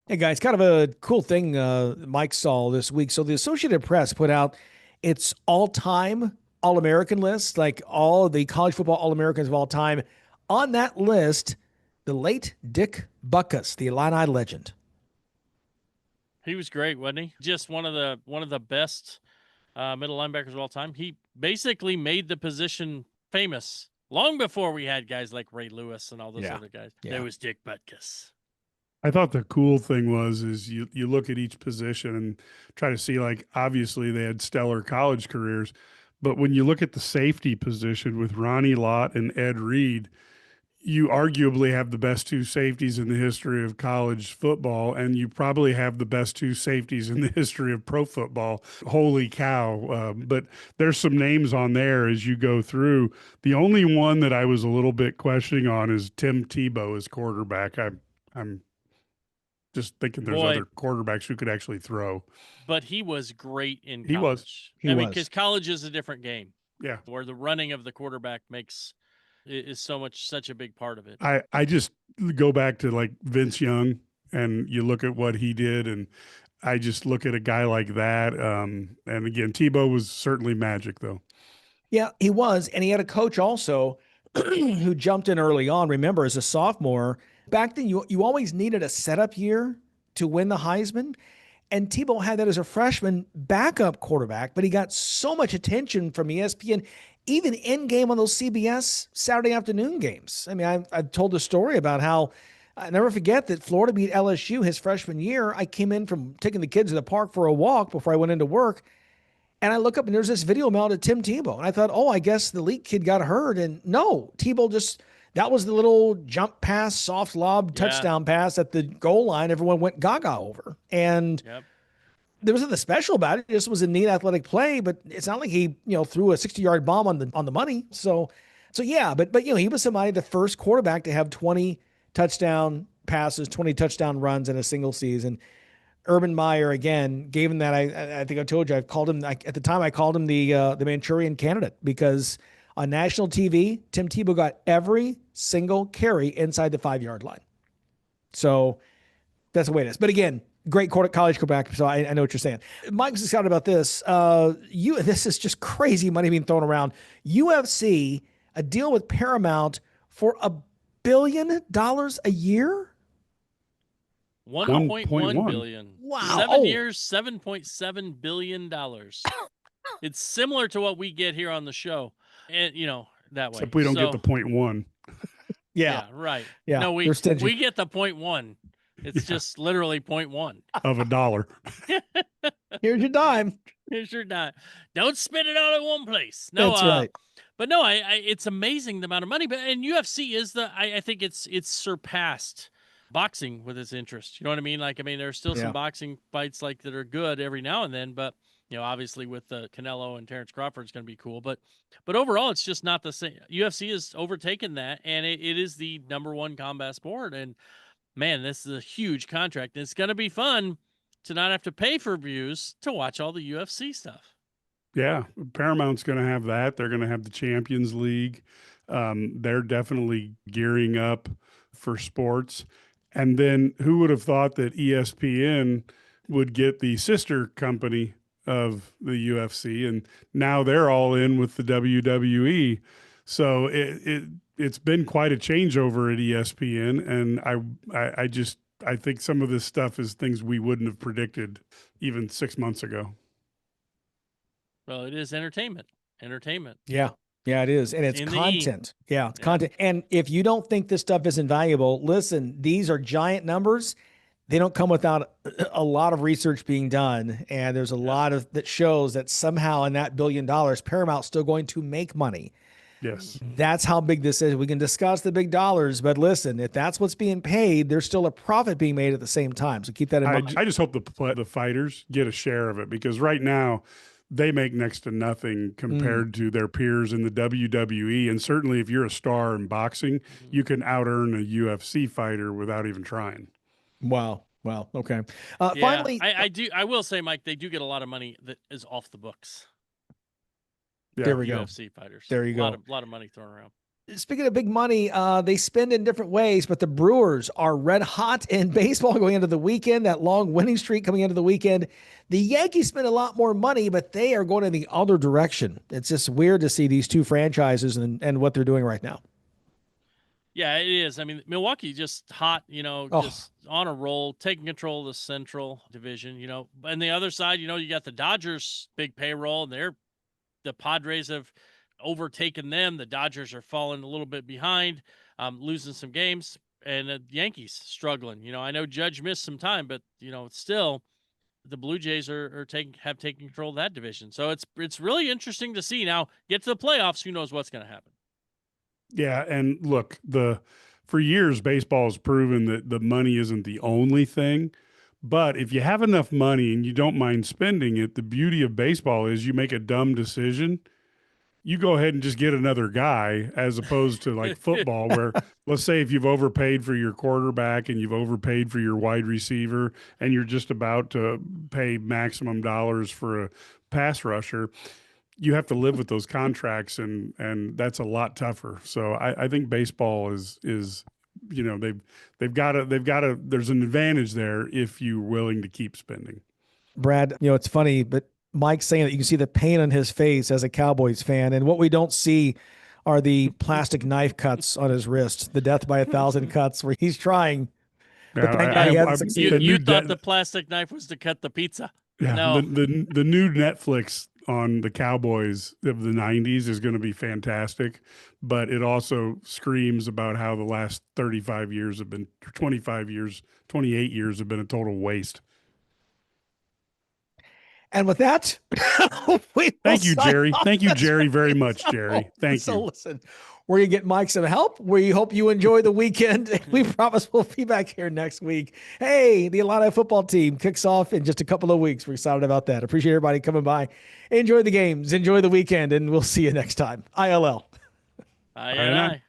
Hey guys, kind of a cool thing Mike saw this week. So the Associated Press put out its all-time All-American list, like all the college football All-Americans of all time. On that list, the late Dick Butkus, the Illini legend. He was great, wasn't he? Just one of the best middle linebackers of all time. He basically made the position famous long before we had guys like Ray Lewis and all those Yeah. other guys. There Yeah. was Dick Butkus. I thought the cool thing was is you look at each position and try to see, like, obviously they had stellar college careers, but when you look at the safety position with Ronnie Lott and Ed Reed, you arguably have the best two safeties in the history of college football, and you probably have the best two safeties in the history of pro football. Holy cow. But there's some names on there as you go through. The only one that I was a little bit questioning on is Tim Tebow as quarterback. I'm just thinking there's Boy, other quarterbacks who could actually throw. but he was great in He was. college. He I mean, was. because college is a different game Yeah. where the running of the quarterback is such a big part of it. I just go back to like Vince Young, and you look at what he did, and I just look at a guy like that. And again, Tebow was certainly magic, though. Yeah, he was. And he had a coach also who jumped in early on. Remember, as a sophomore, back then you always needed a setup year to win the Heisman. And Tebow had that as a freshman backup quarterback, but he got so much attention from ESPN, even in game on those CBS Saturday afternoon games. I mean, I've told the story about how I never forget that Florida beat LSU his freshman year. I came in from taking the kids to the park for a walk before I went into work. And I look up and there's this video mailed to Tim Tebow. And I thought, oh, I guess the elite kid got hurt. And no, Tebow just, that was the little jump pass, soft lob, touchdown pass at the goal line. Everyone went gaga over. And Yep. there wasn't the special about it. It just was a neat athletic play, but it's not like he, threw a 60-yard bomb on the money. So yeah, but he was somebody, the first quarterback to have 20 touchdown passes, 20 touchdown runs in a single season. Urban Meyer again gave him that. I think I told you I called him at the time. I called him the Manchurian candidate because on national TV, Tim Tebow got every single carry inside the 5-yard line. So that's the way it is. But again, great college quarterback. So I know what you're saying. Mike's excited about this. This is just crazy money being thrown around. UFC, a deal with Paramount for $1 billion a year. 1.1 billion. Wow. 7 years, $7.7 billion. It's similar to what we get here on the show. And that way. Except we don't get the 0.1. Yeah. Right. Yeah. No, we get the 0.1. It's just literally 0.1 of a dollar. Here's your dime. Here's your dime. Don't spend it all at one place. No, that's right. But no, it's amazing the amount of money. But and UFC is I think it's surpassed boxing with its interest. You know what I mean? Like, there's still some boxing fights like that are good every now and then, but obviously with Canelo and Terrence Crawford, it's going to be cool. But overall, it's just not the same. UFC has overtaken that, and it is the number one combat sport. And man, this is a huge contract. And it's going to be fun to not have to pay for views to watch all the UFC stuff. Yeah, Paramount's going to have that. They're going to have the Champions League. They're definitely gearing up for sports. And then who would have thought that ESPN would get the sister company of the UFC, and now they're all in with the WWE. So it's been quite a changeover at ESPN, and I think some of this stuff is things we wouldn't have predicted even 6 months ago. Well, it is entertainment. Yeah. Yeah, it is. And it's content. Yeah, it's content. And if you don't think this stuff isn't valuable, listen, these are giant numbers. They don't come without a lot of research being done. And there's a lot of that shows that somehow in that $1 billion, Paramount's still going to make money. Yes. That's how big this is. We can discuss the big dollars, but listen, if that's what's being paid, there's still a profit being made at the same time. So keep that in mind. I just hope the fighters get a share of it, because right now they make next to nothing compared to their peers in the WWE. And certainly if you're a star in boxing, you can out-earn a UFC fighter without even trying. Wow. Okay. Finally, I will say, Mike, they do get a lot of money that is off the books. Yeah. There we go. UFC fighters. There you go. A lot of money thrown around. Speaking of big money, they spend in different ways, but the Brewers are red hot in baseball going into the weekend, that long winning streak coming into the weekend. The Yankees spend a lot more money, but they are going in the other direction. It's just weird to see these two franchises and what they're doing right now. Yeah, it is. I mean, Milwaukee just hot, just on a roll, taking control of the Central Division, And the other side, you got the Dodgers' big payroll, and the Padres have overtaken them. The Dodgers are falling a little bit behind, losing some games, and the Yankees struggling. I know Judge missed some time, but still, the Blue Jays have taken control of that division. So it's really interesting to see. Now, get to the playoffs, who knows what's going to happen. Yeah, and look, for years baseball has proven that the money isn't the only thing. But if you have enough money and you don't mind spending it, the beauty of baseball is you make a dumb decision, you go ahead and just get another guy, as opposed to like football, where let's say if you've overpaid for your quarterback and you've overpaid for your wide receiver and you're just about to pay maximum dollars for a pass rusher, you have to live with those contracts, and that's a lot tougher. So I think baseball is they've got to there's an advantage there if you're willing to keep spending. Brad, it's funny, but Mike's saying that you can see the pain on his face as a Cowboys fan, and what we don't see are the plastic knife cuts on his wrist, the death by 1,000 cuts, where he's trying, but thank God he hasn't succeeded. You thought the plastic knife was to cut the pizza. Yeah, no. The new Netflix on the Cowboys of the 90s is going to be fantastic, but it also screams about how the last 35 years have been 25 years, 28 years have been a total waste. And with that, thank you, Jerry. Thank you, Jerry, very much, Jerry. Thank you. So listen, we're going to get Mike some help. We hope you enjoy the weekend. We promise we'll be back here next week. Hey, the Illini football team kicks off in just a couple of weeks. We're excited about that. Appreciate everybody coming by. Enjoy the games. Enjoy the weekend, and we'll see you next time. ILL. Aye.